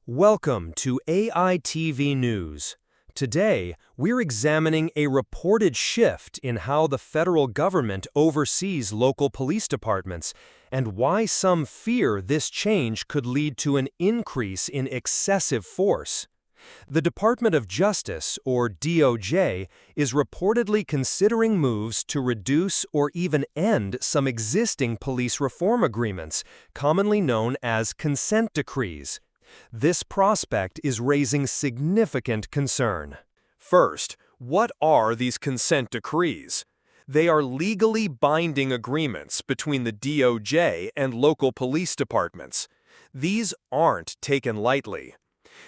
Welcome to AITV News. Today, we're examining a reported shift in how the federal government oversees local police departments and why some fear this change could lead to an increase in excessive force. The Department of Justice, or DOJ, is reportedly considering moves to reduce or even end some existing police reform agreements, commonly known as consent decrees. This prospect is raising significant concern. First, what are these consent decrees? They are legally binding agreements between the DOJ and local police departments. These aren't taken lightly.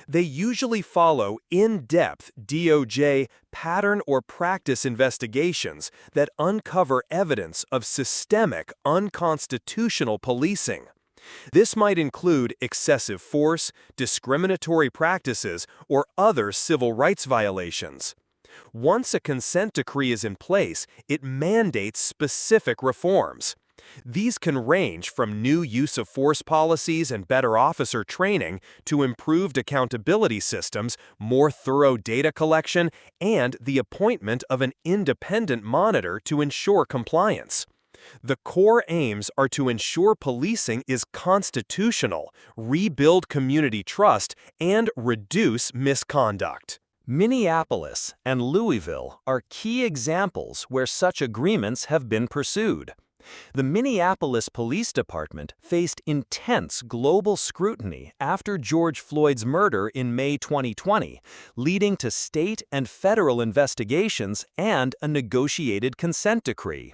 They usually follow in-depth DOJ pattern or practice investigations that uncover evidence of systemic, unconstitutional policing. This might include excessive force, discriminatory practices, or other civil rights violations. Once a consent decree is in place, it mandates specific reforms. These can range from new use of force policies and better officer training to improved accountability systems, more thorough data collection, and the appointment of an independent monitor to ensure compliance. The core aims are to ensure policing is constitutional, rebuild community trust, and reduce misconduct. Minneapolis and Louisville are key examples where such agreements have been pursued. The Minneapolis Police Department faced intense global scrutiny after George Floyd's murder in May 2020, leading to state and federal investigations and a negotiated consent decree.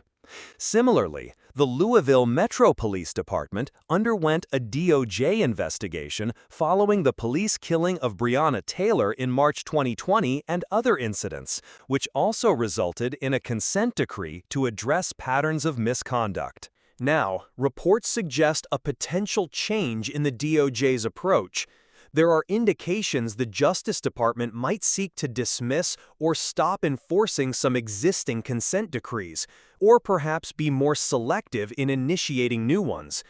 Similarly, the Louisville Metro Police Department underwent a DOJ investigation following the police killing of Breonna Taylor in March 2020 and other incidents, which also resulted in a consent decree to address patterns of misconduct. Now, reports suggest a potential change in the DOJ's approach. There are indications the Justice Department might seek to dismiss or stop enforcing some existing consent decrees, or perhaps be more selective in initiating new ones.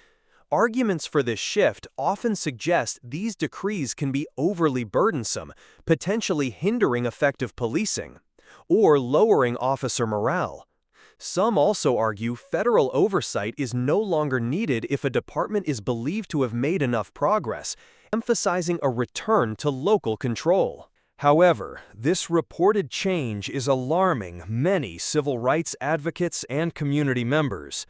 Arguments for this shift often suggest these decrees can be overly burdensome, potentially hindering effective policing, or lowering officer morale. Some also argue federal oversight is no longer needed if a department is believed to have made enough progress, emphasizing a return to local control. However, this reported change is alarming many civil rights advocates and community members.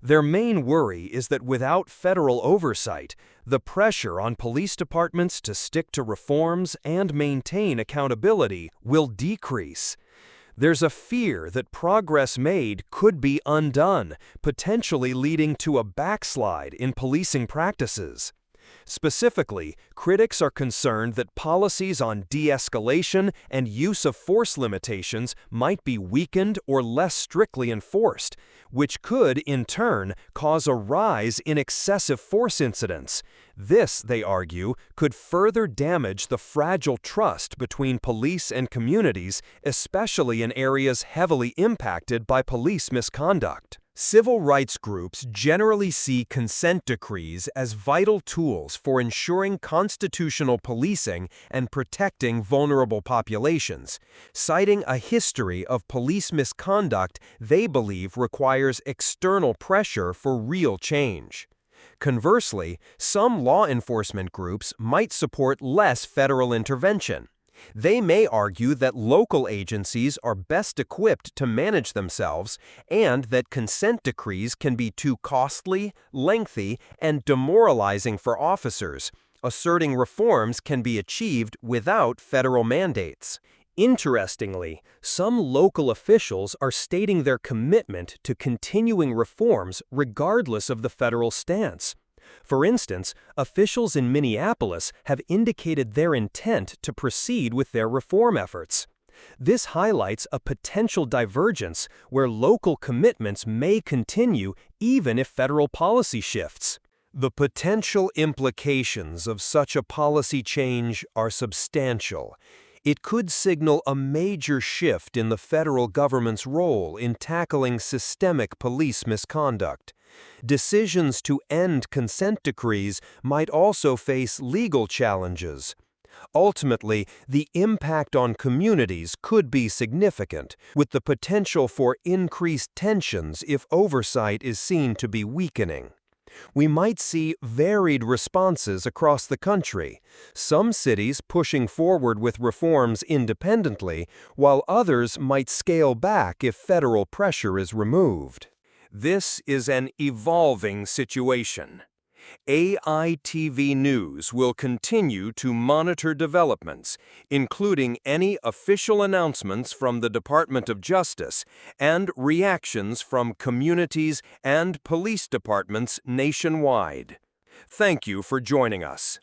Their main worry is that without federal oversight, the pressure on police departments to stick to reforms and maintain accountability will decrease. There's a fear that progress made could be undone, potentially leading to a backslide in policing practices. Specifically, critics are concerned that policies on de-escalation and use of force limitations might be weakened or less strictly enforced, which could, in turn, cause a rise in excessive force incidents. This, they argue, could further damage the fragile trust between police and communities, especially in areas heavily impacted by police misconduct. Civil rights groups generally see consent decrees as vital tools for ensuring constitutional policing and protecting vulnerable populations, citing a history of police misconduct they believe requires external pressure for real change. Conversely, some law enforcement groups might support less federal intervention. They may argue that local agencies are best equipped to manage themselves and that consent decrees can be too costly, lengthy, and demoralizing for officers, asserting reforms can be achieved without federal mandates. Interestingly, some local officials are stating their commitment to continuing reforms regardless of the federal stance. For instance, officials in Minneapolis have indicated their intent to proceed with their reform efforts. This highlights a potential divergence where local commitments may continue even if federal policy shifts. The potential implications of such a policy change are substantial. It could signal a major shift in the federal government's role in tackling systemic police misconduct. Decisions to end consent decrees might also face legal challenges. Ultimately, the impact on communities could be significant, with the potential for increased tensions if oversight is seen to be weakening. We might see varied responses across the country, some cities pushing forward with reforms independently, while others might scale back if federal pressure is removed. This is an evolving situation. AITV News will continue to monitor developments, including any official announcements from the Department of Justice and reactions from communities and police departments nationwide. Thank you for joining us.